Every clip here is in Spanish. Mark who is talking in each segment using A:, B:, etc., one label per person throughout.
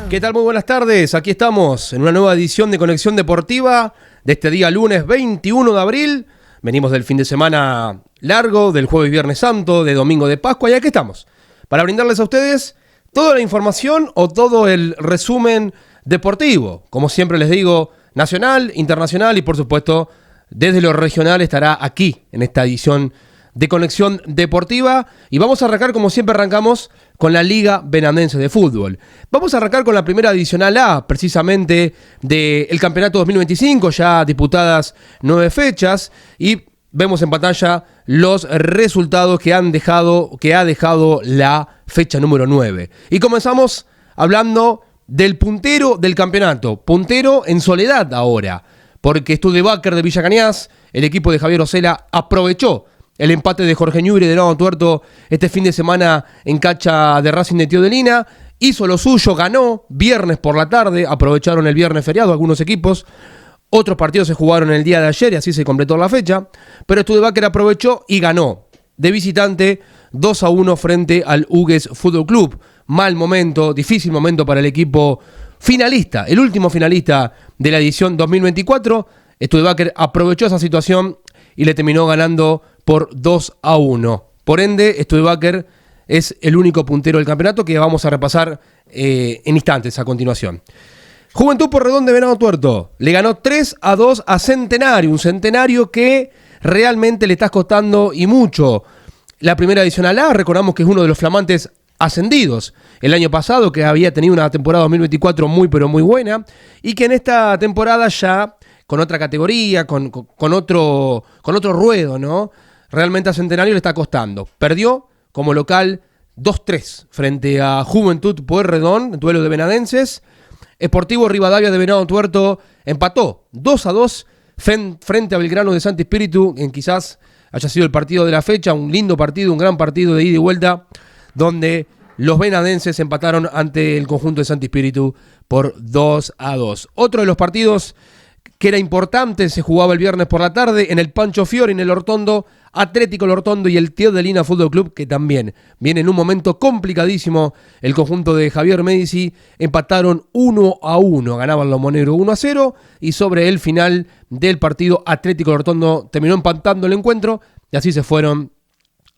A: ¿Qué tal? Muy buenas tardes. Aquí estamos en una nueva edición de Conexión Deportiva de este día lunes 21 de abril. Venimos del fin de semana largo, del jueves Viernes Santo, de domingo de Pascua, y aquí estamos para brindarles a ustedes toda la información o todo el resumen deportivo. Como siempre les digo, nacional, internacional y por supuesto desde lo regional estará aquí en esta edición de Conexión Deportiva. Y vamos a arrancar como siempre arrancamos con la Liga Venandense de Fútbol. Vamos a arrancar con la primera divisional A, precisamente del campeonato 2025, ya disputadas 9 fechas, y vemos en pantalla los resultados que ha dejado la fecha número 9. Y comenzamos hablando del puntero del campeonato, puntero en soledad ahora, porque Studebaker de Villa Cañas, el equipo de Javier Osela, aprovechó el empate de Jorge Newbery de Venado Tuerto este fin de semana en cancha de Racing de Teodelina. Hizo lo suyo, ganó viernes por la tarde, aprovecharon el viernes feriado algunos equipos. Otros partidos se jugaron el día de ayer y así se completó la fecha. Pero Studebaker aprovechó y ganó de visitante 2-1 frente al Hugues Fútbol Club. Mal momento, difícil momento para el equipo finalista, el último finalista de la edición 2024. Studebaker aprovechó esa situación y le terminó ganando por 2-1. Por ende, Studebaker es el único puntero del campeonato que vamos a repasar en instantes a continuación. Juventud Porredón de Venado Tuerto le ganó 3-2 a Centenario, un Centenario que realmente le está costando y mucho la primera divisional A. Recordamos que es uno de los flamantes ascendidos el año pasado, que había tenido una temporada 2024 muy pero muy buena, y que en esta temporada ya con otra categoría, con otro ruedo, ¿no? Realmente a Centenario le está costando. Perdió como local 2-3 frente a Juventud Pueyrredón, duelo de venadenses. Sportivo Rivadavia de Venado Tuerto empató 2-2 frente a Belgrano de Santi Espíritu, en quizás haya sido el partido de la fecha, un lindo partido, un gran partido de ida y vuelta, donde los venadenses empataron ante el conjunto de Santi Espíritu por 2-2. Otro de los partidos que era importante se jugaba el viernes por la tarde en el Pancho Fiori, en el Hortondo, Atlético El Hortondo y el Teodelina Fútbol Club, que también viene en un momento complicadísimo. El conjunto de Javier Medici empataron 1-1, ganaban los moneros 1-0, y sobre el final del partido Atlético El Hortondo terminó empatando el encuentro, y así se fueron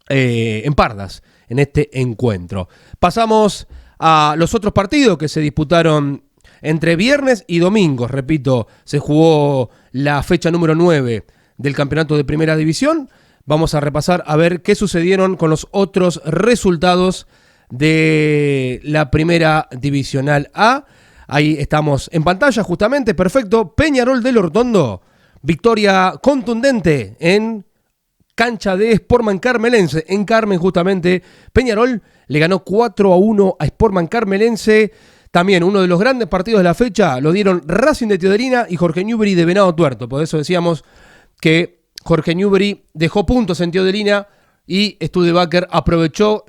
A: en pardas en este encuentro. Pasamos a los otros partidos que se disputaron entre viernes y domingo. Repito, se jugó la fecha número 9 del campeonato de primera división. Vamos a repasar a ver qué sucedieron con los otros resultados de la primera divisional A. Ahí estamos en pantalla justamente, perfecto. Peñarol del Hortondo, victoria contundente en cancha de Sportman Carmelense. En Carmen justamente, Peñarol le ganó 4-1 a Sportman Carmelense. También uno de los grandes partidos de la fecha lo dieron Racing de Teodelina y Jorge Newbery de Venado Tuerto. Por eso decíamos que Jorge Newbery dejó puntos en Teodelina y Studebaker aprovechó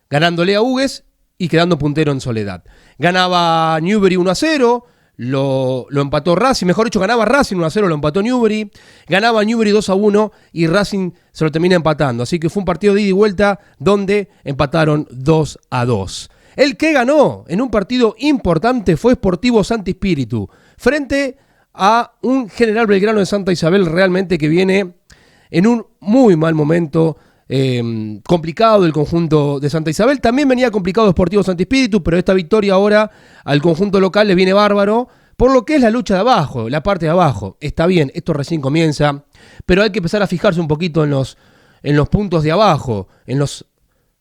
A: ganándole a Hugues y quedando puntero en soledad. Ganaba Newbery 1-0, lo empató Racing, mejor dicho, ganaba Racing 1-0, lo empató Newbery. Ganaba Newbery 2-1 y Racing se lo termina empatando. Así que fue un partido de ida y vuelta donde empataron 2-2. El que ganó en un partido importante fue Sportivo Santi Espíritu, frente a un General Belgrano de Santa Isabel realmente que viene en un muy mal momento, complicado del conjunto de Santa Isabel. También venía complicado Sportivo Santi Espíritu, pero esta victoria ahora al conjunto local le viene bárbaro, por lo que es la lucha de abajo, la parte de abajo. Está bien, esto recién comienza, pero hay que empezar a fijarse un poquito en los puntos de abajo, en los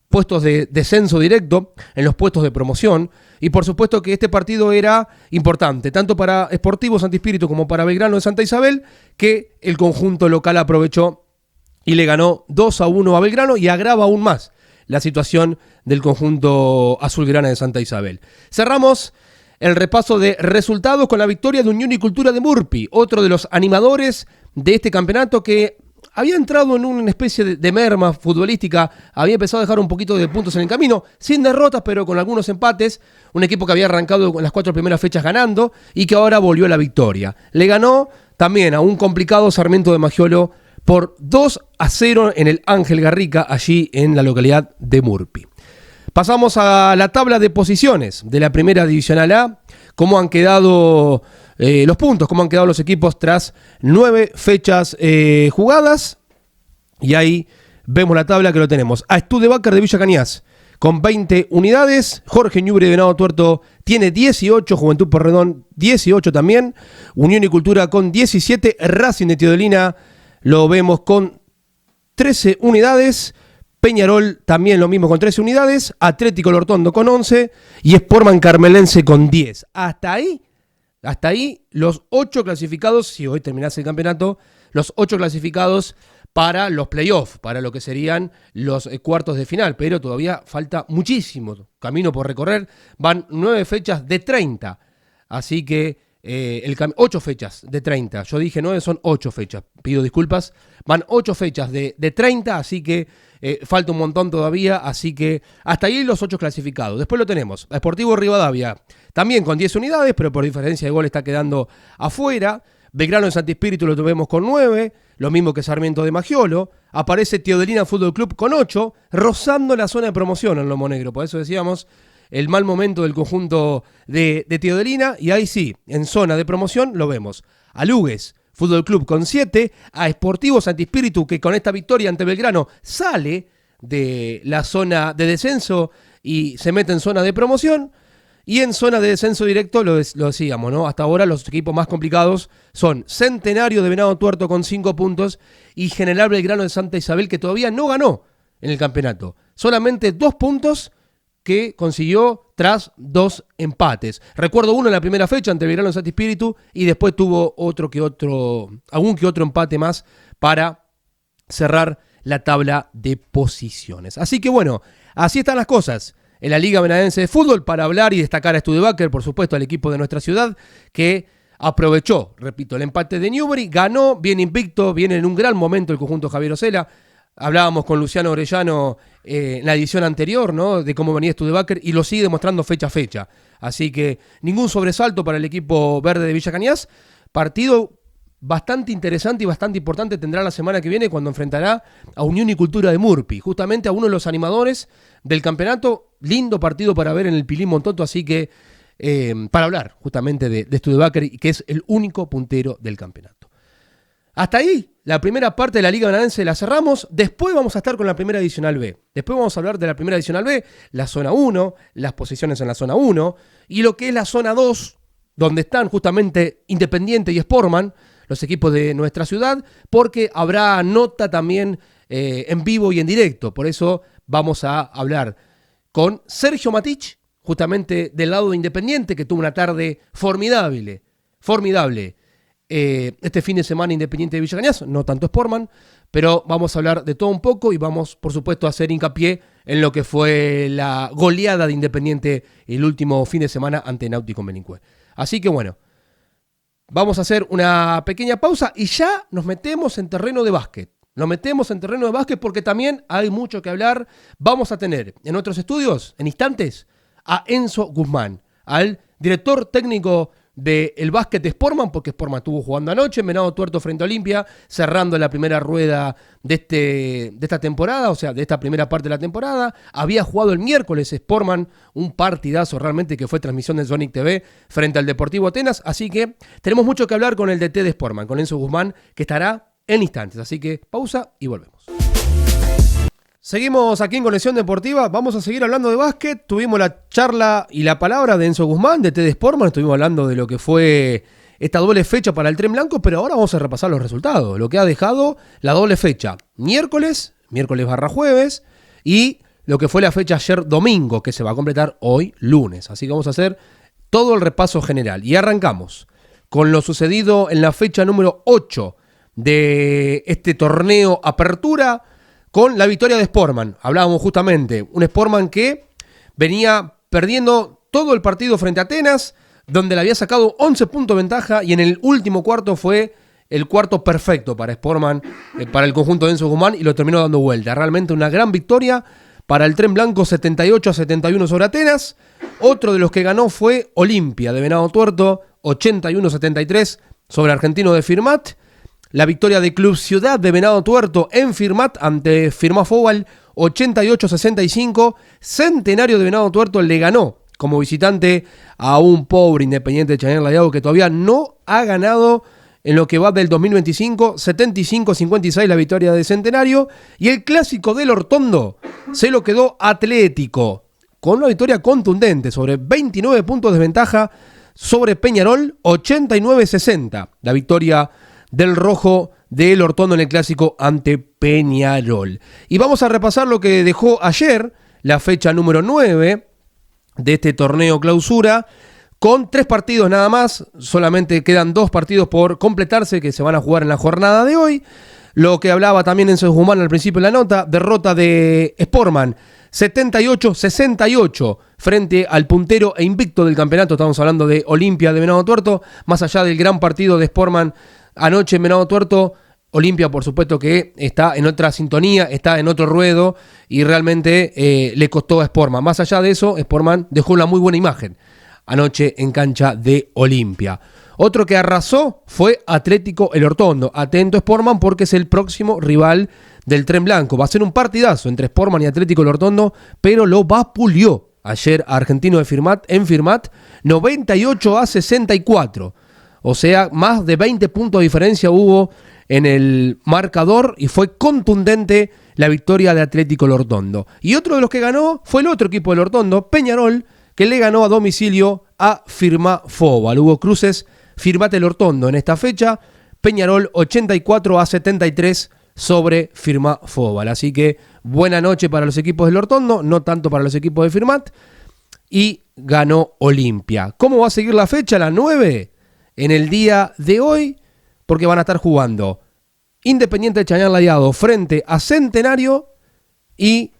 A: puestos de descenso directo, en los puestos de promoción, y por supuesto que este partido era importante, tanto para Sportivo Santi Espíritu como para Belgrano de Santa Isabel, que el conjunto local aprovechó y le ganó 2-1 a Belgrano y agrava aún más la situación del conjunto azulgrana de Santa Isabel. Cerramos el repaso de resultados con la victoria de Unión y Cultura de Murphy, otro de los animadores de este campeonato que había entrado en una especie de merma futbolística, había empezado a dejar un poquito de puntos en el camino, sin derrotas, pero con algunos empates. Un equipo que había arrancado en las 4 primeras fechas ganando y que ahora volvió a la victoria. Le ganó también a un complicado Sarmiento de Magiolo por 2-0 en el Ángel Garrica, allí en la localidad de Murphy. Pasamos a la tabla de posiciones de la primera divisional A. cómo han quedado los puntos, cómo han quedado los equipos tras 9 fechas jugadas. Y ahí vemos la tabla que lo tenemos. A Studebaker de Villa Cañas con 20 unidades. Jorge Ñuble de Venado Tuerto tiene 18. Juventud Porredón 18 también. Unión y Cultura con 17. Racing de Teodelina lo vemos con 13 unidades. Peñarol también lo mismo con 13 unidades. Atlético Lortondo con 11. Y Sportman Carmelense con 10. Hasta ahí los 8 clasificados, si hoy terminase el campeonato, los 8 clasificados para los playoffs, para lo que serían los cuartos de final, pero todavía falta muchísimo camino por recorrer. Van 9 fechas de 30, así que 8 fechas de 30. Yo dije 9, son 8 fechas, pido disculpas. Van 8 fechas de 30, así que falta un montón todavía, así que hasta ahí los 8 clasificados. Después lo tenemos, a Sportivo Rivadavia, también con 10 unidades, pero por diferencia de gol está quedando afuera. Belgrano de Santi Espíritu lo tuvimos con 9, lo mismo que Sarmiento de Magiolo. Aparece Teodelina Fútbol Club con 8, rozando la zona de promoción en Lomo Negro. Por eso decíamos el mal momento del conjunto de Teodelina. Y ahí sí, en zona de promoción lo vemos. A Lugues Fútbol Club con 7, a Sportivo Santi Espíritu, que con esta victoria ante Belgrano sale de la zona de descenso y se mete en zona de promoción. Y en zona de descenso directo, lo decíamos, ¿no? Hasta ahora los equipos más complicados son Centenario de Venado Tuerto con 5 puntos y General Belgrano de Santa Isabel, que todavía no ganó en el campeonato. Solamente 2 puntos que consiguió tras 2 empates. Recuerdo uno en la primera fecha ante Belgrano de Santa Espíritu y después tuvo algún que otro empate más para cerrar la tabla de posiciones. Así que bueno, así están las cosas en la Liga Venadense de Fútbol, para hablar y destacar a Studebaker, por supuesto, al equipo de nuestra ciudad, que aprovechó, repito, el empate de Newbery, ganó, viene invicto, viene en un gran momento el conjunto Javier Osela. Hablábamos con Luciano Orellano en la edición anterior, ¿no?, de cómo venía Studebaker, y lo sigue demostrando fecha a fecha. Así que ningún sobresalto para el equipo verde de Villa Cañas. Partido bastante interesante y bastante importante tendrá la semana que viene, cuando enfrentará a Unión y Cultura de Murphy, justamente a uno de los animadores del campeonato. Lindo partido para ver en el Pilín Montoto, así que para hablar justamente de Studebaker, que es el único puntero del campeonato. Hasta ahí la primera parte de la Liga Venadense la cerramos. Después vamos a estar con la primera adicional B. Después vamos a hablar de la primera adicional B, la zona 1, las posiciones en la zona 1 y lo que es la zona 2, donde están justamente Independiente y Sportman, los equipos de nuestra ciudad, porque habrá nota también en vivo y en directo. Por eso vamos a hablar con Sergio Matich, justamente del lado de Independiente, que tuvo una tarde formidable. Este fin de semana Independiente de Villa Cañas, no tanto Sportman, pero vamos a hablar de todo un poco y vamos, por supuesto, a hacer hincapié en lo que fue la goleada de Independiente el último fin de semana ante Náutico Melincue. Así que bueno, vamos a hacer una pequeña pausa y ya nos metemos en terreno de básquet. Porque también hay mucho que hablar. Vamos a tener en otros estudios, en instantes, a Enzo Guzmán, al director técnico del básquet de Sportman, porque Sportman estuvo jugando anoche en Venado Tuerto frente a Olimpia, cerrando la primera rueda de esta temporada, o sea, de esta primera parte de la temporada. Había jugado el miércoles Sportman, un partidazo realmente, que fue transmisión de Sonic TV frente al Deportivo Atenas. Así que tenemos mucho que hablar con el DT de Sportman, con Enzo Guzmán, que estará en instantes. Así que pausa y volvemos. Seguimos aquí en Conexión Deportiva, vamos a seguir hablando de básquet. Tuvimos la charla y la palabra de Enzo Guzmán, de TD Sportman. Estuvimos hablando de lo que fue esta doble fecha para el Tren Blanco, pero ahora vamos a repasar los resultados, lo que ha dejado la doble fecha miércoles / jueves, y lo que fue la fecha ayer domingo, que se va a completar hoy lunes. Así que vamos a hacer todo el repaso general. Y arrancamos con lo sucedido en la fecha número 8 de este torneo Apertura, con la victoria de Sportman. Hablábamos justamente, un Sportman que venía perdiendo todo el partido frente a Atenas, donde le había sacado 11 puntos de ventaja, y en el último cuarto fue el cuarto perfecto para Sportman, para el conjunto de Enzo Guzmán, y lo terminó dando vuelta. Realmente una gran victoria para el Tren Blanco, 78-71 sobre Atenas. Otro de los que ganó fue Olimpia de Venado Tuerto, 81-73 sobre Argentino de Firmat. La victoria de Club Ciudad de Venado Tuerto en Firmat ante Firmat Fobal, 88-65. Centenario de Venado Tuerto le ganó como visitante a un pobre Independiente de Chañar Ladiado que todavía no ha ganado en lo que va del 2025, 75-56 la victoria de Centenario, y el clásico del Hortondo se lo quedó Atlético, con una victoria contundente sobre 29 puntos de ventaja sobre Peñarol, 89-60, la victoria del rojo del Hortondo en el clásico ante Peñarol. Y vamos a repasar lo que dejó ayer, la fecha número 9 de este torneo clausura, con 3 partidos nada más, solamente quedan 2 partidos por completarse que se van a jugar en la jornada de hoy. Lo que hablaba también en Humano al principio de la nota, derrota de Sportman, 78-68 frente al puntero e invicto del campeonato, estamos hablando de Olimpia de Venado Tuerto, más allá del gran partido de Sportman anoche en Venado Tuerto. Olimpia, por supuesto, que está en otra sintonía, está en otro ruedo y realmente le costó a Sportman. Más allá de eso, Sportman dejó una muy buena imagen anoche en cancha de Olimpia. Otro que arrasó fue Atlético El Hortondo. Atento Sportman porque es el próximo rival del Tren Blanco. Va a ser un partidazo entre Sportman y Atlético El Hortondo, pero lo vapuleó ayer a Argentino de Firmat en Firmat, 98-64. O sea, más de 20 puntos de diferencia hubo en el marcador y fue contundente la victoria de Atlético El Hortondo. Y otro de los que ganó fue el otro equipo del Hortondo, Peñarol, que le ganó a domicilio a Firmat Fobal. Hubo cruces Firmat El Hortondo en esta fecha, Peñarol 84-73 sobre Firmat Fobal. Así que buena noche para los equipos del Hortondo, no tanto para los equipos de Firmat, y ganó Olimpia. ¿Cómo va a seguir la fecha? La 9 en el día de hoy, porque van a estar jugando Independiente de Chañar Ladiado frente a Centenario y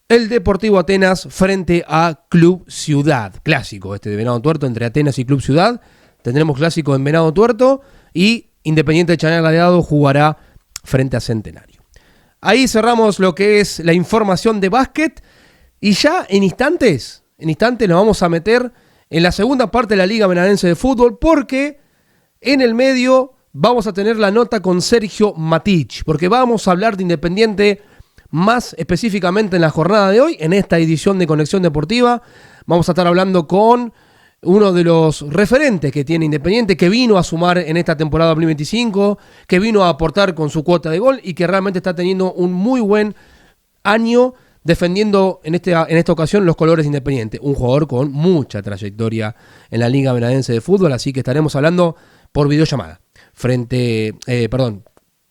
A: el Deportivo Atenas frente a Club Ciudad. Clásico este de Venado Tuerto entre Atenas y Club Ciudad. Tendremos clásico en Venado Tuerto y Independiente de Chañar Ladiado jugará frente a Centenario. Ahí cerramos lo que es la información de básquet y ya en instantes nos vamos a meter en la segunda parte de la Liga Venadense de Fútbol porque en el medio vamos a tener la nota con Sergio Matich, porque vamos a hablar de Independiente más específicamente en la jornada de hoy, en esta edición de Conexión Deportiva. Vamos a estar hablando con uno de los referentes que tiene Independiente, que vino a sumar en esta temporada 2025, que vino a aportar con su cuota de gol y que realmente está teniendo un muy buen año defendiendo en esta ocasión los colores de Independiente. Un jugador con mucha trayectoria en la Liga Venadense de Fútbol, así que estaremos hablando por videollamada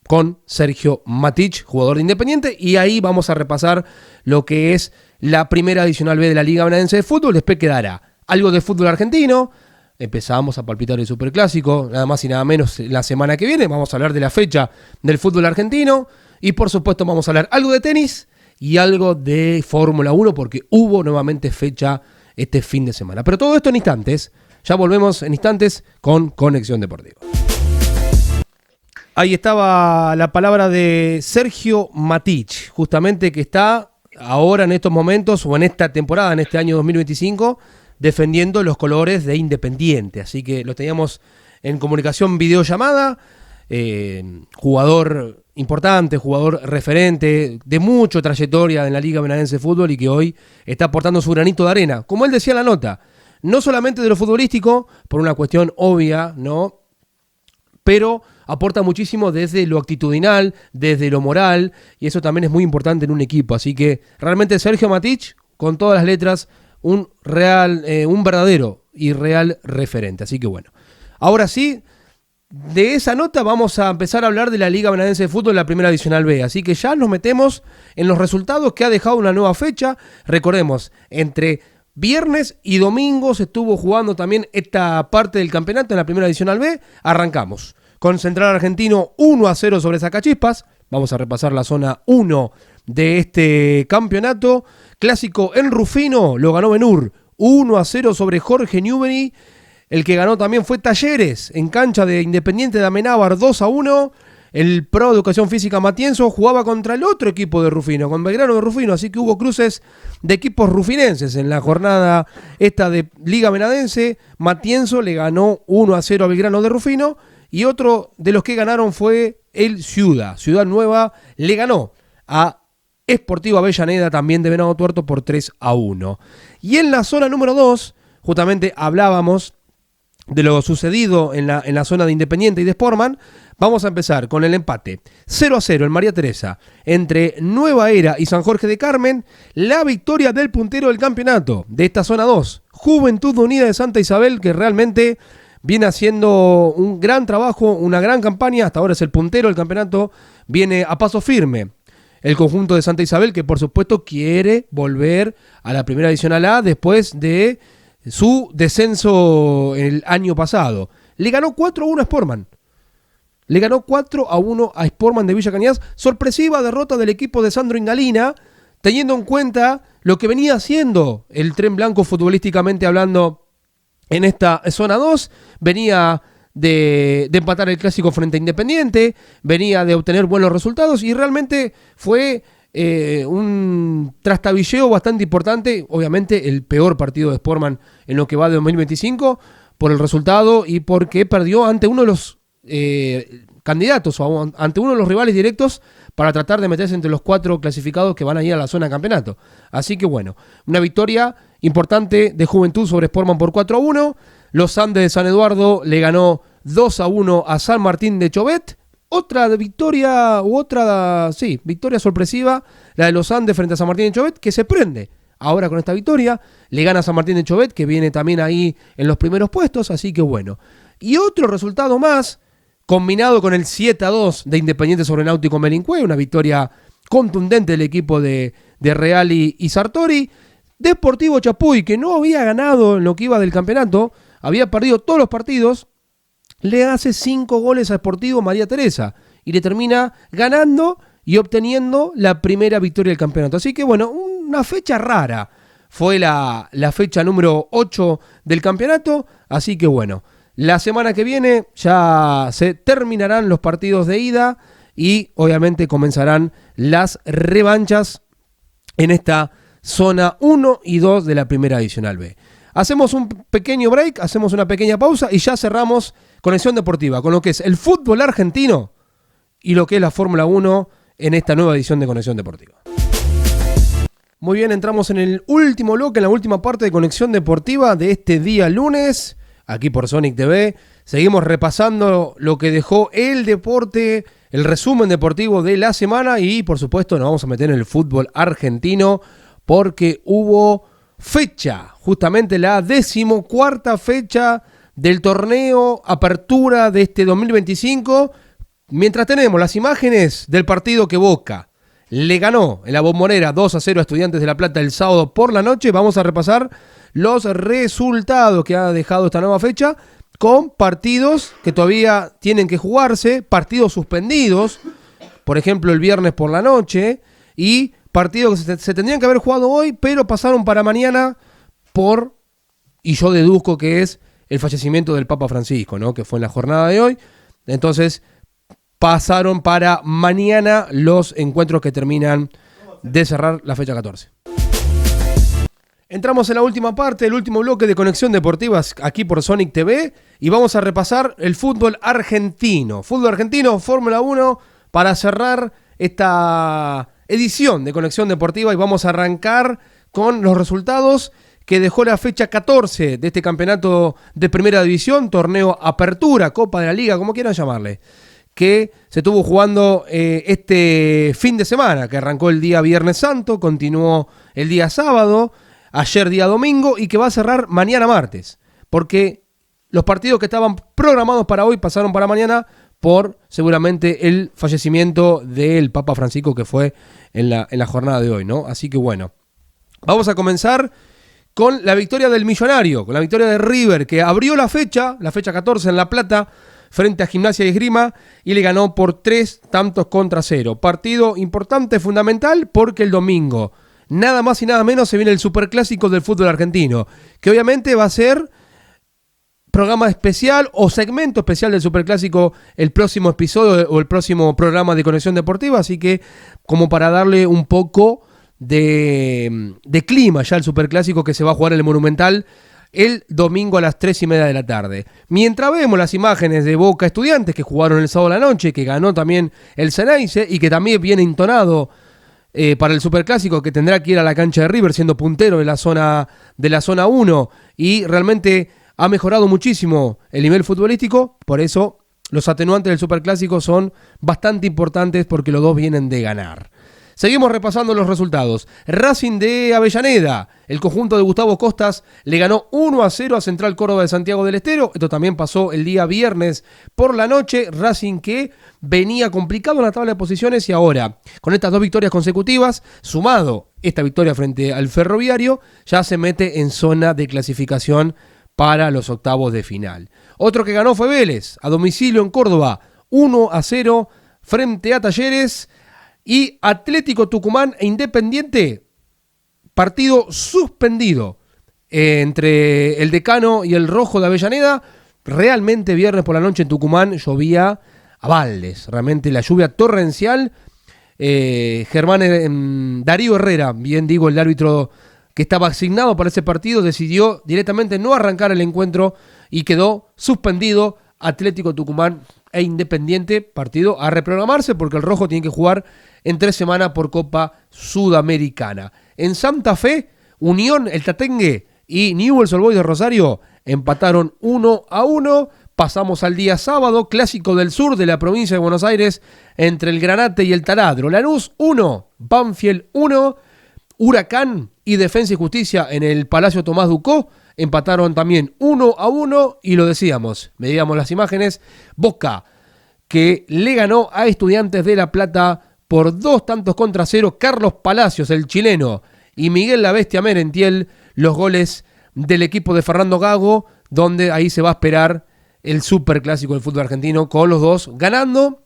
A: con Sergio Matich, jugador de Independiente, y ahí vamos a repasar lo que es la primera adicional B de la Liga Venadense de Fútbol. Después quedará algo de fútbol argentino, empezamos a palpitar el Superclásico, nada más y nada menos la semana que viene, vamos a hablar de la fecha del fútbol argentino, y por supuesto vamos a hablar algo de tenis y algo de Fórmula 1, porque hubo nuevamente fecha este fin de semana. Pero todo esto en instantes, ya volvemos en instantes con Conexión Deportiva. Ahí estaba la palabra de Sergio Matich, justamente que está ahora en estos momentos o en esta temporada, en este año 2025, defendiendo los colores de Independiente. Así que lo teníamos en comunicación videollamada, jugador importante, jugador referente, de mucha trayectoria en la Liga Venadense de Fútbol y que hoy está aportando su granito de arena. Como él decía en la nota, no solamente de lo futbolístico, por una cuestión obvia, ¿no? Pero aporta muchísimo desde lo actitudinal, desde lo moral, y eso también es muy importante en un equipo. Así que realmente Sergio Matich, con todas las letras, un verdadero y real referente. Así que bueno, ahora sí, de esa nota vamos a empezar a hablar de la Liga Venadense de Fútbol, la primera adicional B. Así que ya nos metemos en los resultados que ha dejado una nueva fecha. Recordemos, entre viernes y domingo se estuvo jugando también esta parte del campeonato en la primera adicional B. Arrancamos con Central Argentino 1-0 sobre Sacachispas. Vamos a repasar la zona 1 de este campeonato. Clásico en Rufino, lo ganó Benur 1-0 sobre Jorge Newbery. El que ganó también fue Talleres en cancha de Independiente de Amenábar 2-1. El Pro de Educación Física Matienzo jugaba contra el otro equipo de Rufino, con Belgrano de Rufino, así que hubo cruces de equipos rufinenses en la jornada esta de Liga Venadense. Matienzo le ganó 1-0 a Belgrano de Rufino y otro de los que ganaron fue el Ciudad. Ciudad Nueva le ganó a Sportivo Avellaneda, también de Venado Tuerto, por 3-1. Y en la zona número 2, justamente hablábamos de lo sucedido en la zona de Independiente y de Sportman. Vamos a empezar con el empate 0-0 en María Teresa entre Nueva Era y San Jorge de Carmen. La victoria del puntero del campeonato de esta zona 2, Juventud Unida de Santa Isabel, que realmente viene haciendo un gran trabajo, una gran campaña. Hasta ahora es el puntero del campeonato, viene a paso firme el conjunto de Santa Isabel, que por supuesto quiere volver a la primera divisional A después de su descenso el año pasado. Le ganó 4-1 a Sportman. Le ganó 4-1 a Sportman de Villa Cañas. Sorpresiva derrota del equipo de Sandro Ingalina, teniendo en cuenta lo que venía haciendo el Tren Blanco futbolísticamente hablando en esta zona 2. Venía de empatar el clásico frente a Independiente, venía de obtener buenos resultados y realmente fue un trastabilleo bastante importante. Obviamente el peor partido de Sportman en lo que va de 2025 por el resultado y porque perdió ante uno de los candidatos o ante uno de los rivales directos para tratar de meterse entre los 4 clasificados que van a ir a la zona de campeonato. Así que bueno, una victoria importante de Juventud sobre Sportman por 4-1. Los Andes de San Eduardo le ganó 2-1 a San Martín de Chobet. Otra victoria, victoria sorpresiva, la de los Andes frente a San Martín de Chobet, que se prende ahora con esta victoria. Le gana a San Martín de Chobet, que viene también ahí en los primeros puestos, así que bueno. Y otro resultado más, combinado con el 7-2 de Independiente sobre Náutico Melincue, una victoria contundente del equipo de Real y Sartori. Deportivo Chapuy, que no había ganado en lo que iba del campeonato, había perdido todos los partidos, le hace 5 goles a Sportivo María Teresa y le termina ganando y obteniendo la primera victoria del campeonato. Así que bueno, una fecha rara fue la fecha número 8 del campeonato. Así que bueno, la semana que viene ya se terminarán los partidos de ida y obviamente comenzarán las revanchas en esta zona 1 y 2 de la primera divisional B. Hacemos un pequeño break, hacemos una pequeña pausa y ya cerramos Conexión Deportiva con lo que es el fútbol argentino y lo que es la Fórmula 1 en esta nueva edición de Conexión Deportiva. Muy bien, entramos en el último bloque, en la última parte de Conexión Deportiva de este día lunes, aquí por Sonic TV. Seguimos repasando lo que dejó el deporte, el resumen deportivo de la semana y por supuesto nos vamos a meter en el fútbol argentino porque hubo fecha, justamente la 14ª fecha del torneo Apertura de este 2025, mientras tenemos las imágenes del partido que Boca le ganó en la Bombonera 2-0 a Estudiantes de La Plata el sábado por la noche. Vamos a repasar los resultados que ha dejado esta nueva fecha con partidos que todavía tienen que jugarse, partidos suspendidos, por ejemplo el viernes por la noche, y partidos que se tendrían que haber jugado hoy, pero pasaron para mañana y yo deduzco que es el fallecimiento del Papa Francisco, ¿no? Que fue en la jornada de hoy. Entonces pasaron para mañana los encuentros que terminan de cerrar la fecha 14. Entramos en la última parte, el último bloque de Conexión Deportiva aquí por Sonic TV y vamos a repasar el fútbol argentino. Fútbol argentino, Fórmula 1, para cerrar esta edición de Conexión Deportiva y vamos a arrancar con los resultados que dejó la fecha 14 de este campeonato de primera división, torneo Apertura, Copa de la Liga, como quieran llamarle, que se estuvo jugando este fin de semana, que arrancó el día Viernes Santo, continuó el día sábado, ayer día domingo y que va a cerrar mañana martes, porque los partidos que estaban programados para hoy pasaron para mañana por seguramente el fallecimiento del Papa Francisco que fue en la jornada de hoy, ¿no? Así que bueno, vamos a comenzar con la victoria del Millonario, con la victoria de River, que abrió la fecha 14 en La Plata, frente a Gimnasia y Esgrima, y le ganó por 3-0. Partido importante, fundamental, porque el domingo, nada más y nada menos, se viene el superclásico del fútbol argentino, que obviamente va a ser programa especial o segmento especial del superclásico el próximo episodio o el próximo programa de Conexión Deportiva, así que como para darle un poco de clima ya al superclásico que se va a jugar en el Monumental el domingo a las 3:30 de la tarde. Mientras vemos las imágenes de Boca Estudiantes que jugaron el sábado a la noche, que ganó también el Ceneice y que también viene entonado para el Superclásico, que tendrá que ir a la cancha de River siendo puntero de la zona 1, y realmente ha mejorado muchísimo el nivel futbolístico. Por eso los atenuantes del Superclásico son bastante importantes, porque los dos vienen de ganar. Seguimos repasando los resultados. Racing de Avellaneda, el conjunto de Gustavo Costas, le ganó 1-0 a Central Córdoba de Santiago del Estero. Esto también pasó el día viernes por la noche. Racing, que venía complicado en la tabla de posiciones, y ahora, con estas 2 victorias consecutivas, sumado esta victoria frente al Ferroviario, ya se mete en zona de clasificación para los octavos de final. Otro que ganó fue Vélez, a domicilio en Córdoba, 1-0 frente a Talleres. Y Atlético Tucumán e Independiente, partido suspendido entre el Decano y el Rojo de Avellaneda. Realmente viernes por la noche en Tucumán llovía a baldes, realmente la lluvia torrencial. Darío Herrera, bien digo, el árbitro que estaba asignado para ese partido, decidió directamente no arrancar el encuentro y quedó suspendido Atlético Tucumán e Independiente, partido a reprogramarse, porque el Rojo tiene que jugar en 3 semanas por Copa Sudamericana. En Santa Fe, Unión, el Tatengue y Newell's Old Boys de Rosario empataron 1-1. Pasamos al día sábado, Clásico del Sur de la provincia de Buenos Aires, entre el Granate y el Taladro. Lanús 1, Banfield 1, Huracán y Defensa y Justicia en el Palacio Tomás Ducó empataron también 1-1, y lo decíamos, veíamos las imágenes, Boca, que le ganó a Estudiantes de La Plata por 2-0, Carlos Palacios, el chileno, y Miguel La Bestia Merentiel, los goles del equipo de Fernando Gago, donde ahí se va a esperar el superclásico del fútbol argentino, con los dos ganando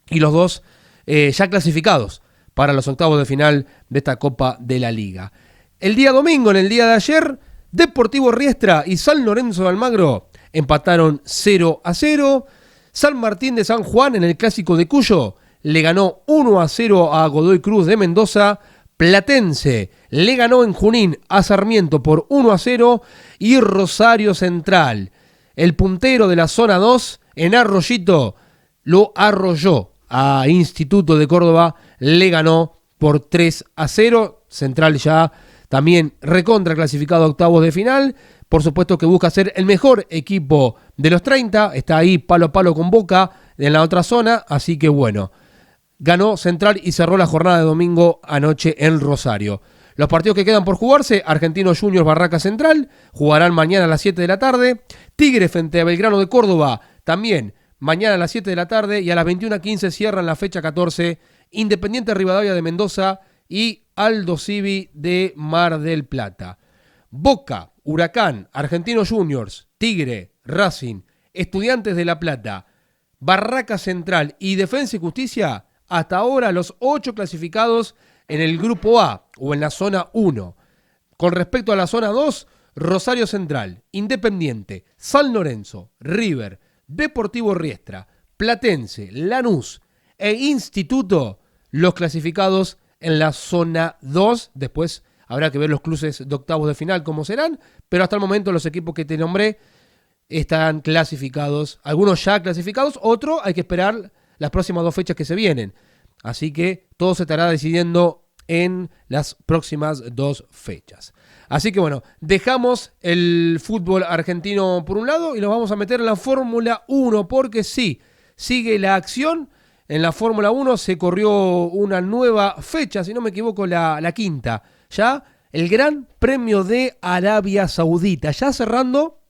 A: y los dos ya clasificados para los octavos de final de esta Copa de la Liga. El día domingo, en el día de ayer, Deportivo Riestra y San Lorenzo de Almagro empataron 0-0. San Martín de San Juan, en el Clásico de Cuyo, le ganó 1-0 a Godoy Cruz de Mendoza. Platense le ganó en Junín a Sarmiento por 1-0. Y Rosario Central, el puntero de la zona 2, en Arroyito, lo arrolló a Instituto de Córdoba, le ganó por 3-0. Central ya también recontra clasificado a octavos de final. Por supuesto que busca ser el mejor equipo de los 30. Está ahí palo a palo con Boca en la otra zona. Así que bueno, ganó Central y cerró la jornada de domingo anoche en Rosario. Los partidos que quedan por jugarse: Argentinos Juniors Barraca Central, jugarán mañana a las 7 de la tarde. Tigre frente a Belgrano de Córdoba, también mañana a las 7 de la tarde. Y a las 21:15 cierran la fecha 14, Independiente Rivadavia de Mendoza y Aldo Civi de Mar del Plata. Boca, Huracán, Argentinos Juniors, Tigre, Racing, Estudiantes de La Plata, Barraca Central y Defensa y Justicia, hasta ahora los 8 clasificados en el Grupo A o en la zona 1. Con respecto a la zona 2, Rosario Central, Independiente, San Lorenzo, River, Deportivo Riestra, Platense, Lanús e Instituto, los clasificados en la zona 2. Después habrá que ver los cruces de octavos de final cómo serán, pero hasta el momento los equipos que te nombré están clasificados, algunos ya clasificados, otros hay que esperar las próximas 2 fechas que se vienen. Así que todo se estará decidiendo en las próximas 2 fechas. Así que bueno, dejamos el fútbol argentino por un lado y nos vamos a meter en la Fórmula 1, porque sí, sigue la acción. En la Fórmula 1 se corrió una nueva fecha, si no me equivoco, la quinta. Ya el Gran Premio de Arabia Saudita, ya cerrando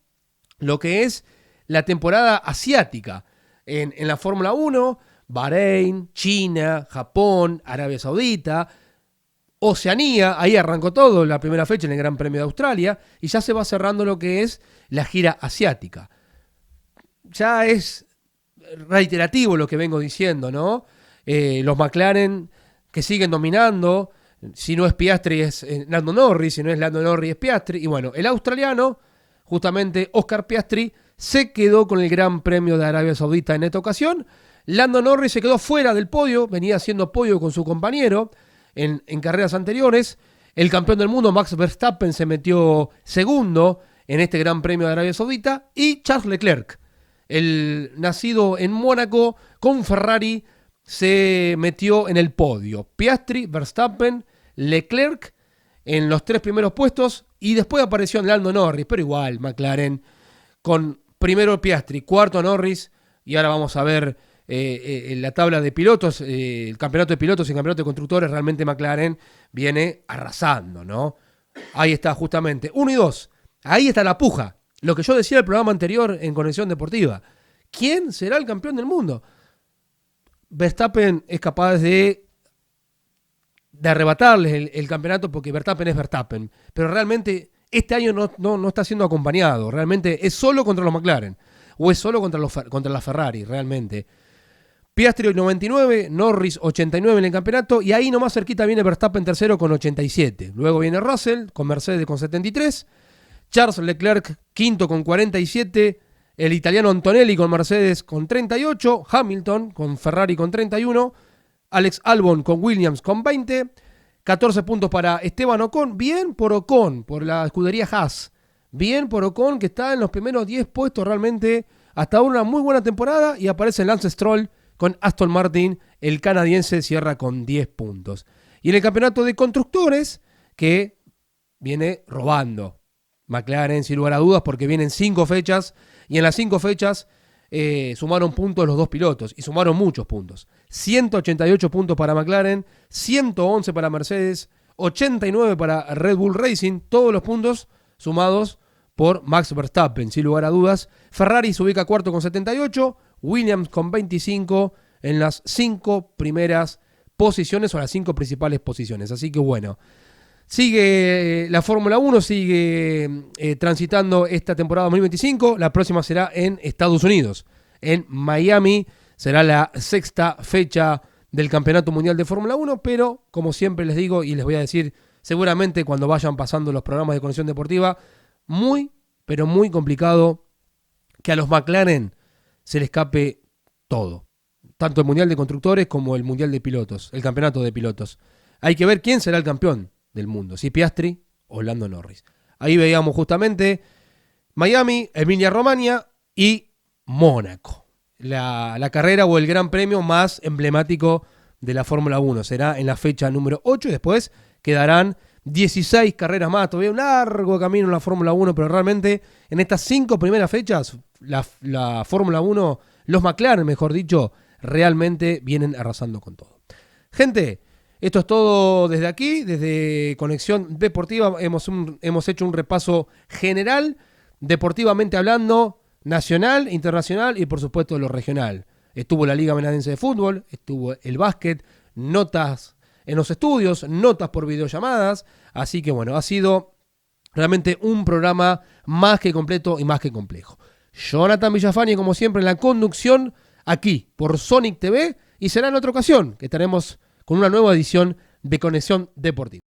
A: lo que es la temporada asiática. En la Fórmula 1, Bahrein, China, Japón, Arabia Saudita, Oceanía, ahí arrancó todo, la primera fecha en el Gran Premio de Australia, y ya se va cerrando lo que es la gira asiática. Ya es reiterativo lo que vengo diciendo, ¿no? Los McLaren que siguen dominando, si no es Piastri es Lando Norris, si no es Lando Norris es Piastri, y bueno, el australiano, justamente Oscar Piastri, se quedó con el Gran Premio de Arabia Saudita en esta ocasión. Lando Norris se quedó fuera del podio, venía haciendo podio con su compañero en carreras anteriores. El campeón del mundo, Max Verstappen, se metió segundo en este Gran Premio de Arabia Saudita. Y Charles Leclerc, el nacido en Mónaco con Ferrari, se metió en el podio. Piastri, Verstappen, Leclerc en los 3 primeros puestos y después apareció Lando Norris, pero igual McLaren con primero Piastri, cuarto Norris y ahora vamos a ver la tabla de pilotos, el campeonato de pilotos y el campeonato de constructores. Realmente McLaren viene arrasando, ¿no? Ahí está justamente, 1 y 2, ahí está la puja, lo que yo decía en el programa anterior en Conexión Deportiva. ¿Quién será el campeón del mundo? Verstappen es capaz de arrebatarles el campeonato porque Verstappen es Verstappen, pero realmente este año no está siendo acompañado, realmente es solo contra los McLaren o es solo contra la Ferrari, realmente. Piastri 99, Norris 89 en el campeonato y ahí nomás cerquita viene Verstappen tercero con 87. Luego viene Russell con Mercedes con 73, Charles Leclerc quinto con 47, el italiano Antonelli con Mercedes con 38, Hamilton con Ferrari con 31, Alex Albon con Williams con 20, 14 puntos para Esteban Ocon, bien por Ocon, por la escudería Haas, bien por Ocon que está en los primeros 10 puestos realmente, hasta una muy buena temporada y aparece Lance Stroll con Aston Martin, el canadiense cierra con 10 puntos. Y en el campeonato de constructores, que viene robando McLaren sin lugar a dudas porque vienen 5 fechas y en las 5 fechas sumaron puntos los 2 pilotos y sumaron muchos puntos. 188 puntos para McLaren, 111 para Mercedes, 89 para Red Bull Racing, todos los puntos sumados por Max Verstappen, sin lugar a dudas. Ferrari se ubica cuarto con 78, Williams con 25 en las 5 primeras posiciones o las 5 principales posiciones. Así que bueno, sigue la Fórmula 1, sigue transitando esta temporada 2025. La próxima será en Estados Unidos, en Miami. Será la 6ª fecha del Campeonato Mundial de Fórmula 1, pero como siempre les digo y les voy a decir seguramente cuando vayan pasando los programas de Conexión Deportiva, muy, pero muy complicado que a los McLaren se les escape todo. Tanto el Mundial de Constructores como el Mundial de Pilotos, el Campeonato de Pilotos. Hay que ver quién será el campeón del mundo, si Piastri o Lando Norris. Ahí veíamos justamente Miami, Emilia-Romagna y Mónaco. La carrera o el gran premio más emblemático de la Fórmula 1. Será en la fecha número 8 y después quedarán 16 carreras más. Todavía un largo camino en la Fórmula 1, pero realmente en estas 5 primeras fechas la Fórmula 1, los McLaren mejor dicho, realmente vienen arrasando con todo. Gente, esto es todo desde aquí, desde Conexión Deportiva. Hemos hecho un repaso general, deportivamente hablando, nacional, internacional y por supuesto lo regional. Estuvo la Liga Menadense de Fútbol, estuvo el básquet, notas en los estudios, notas por videollamadas. Así que bueno, ha sido realmente un programa más que completo y más que complejo. Jonathan Villafani, como siempre, en la conducción aquí por Sonic TV y será en otra ocasión que estaremos con una nueva edición de Conexión Deportiva.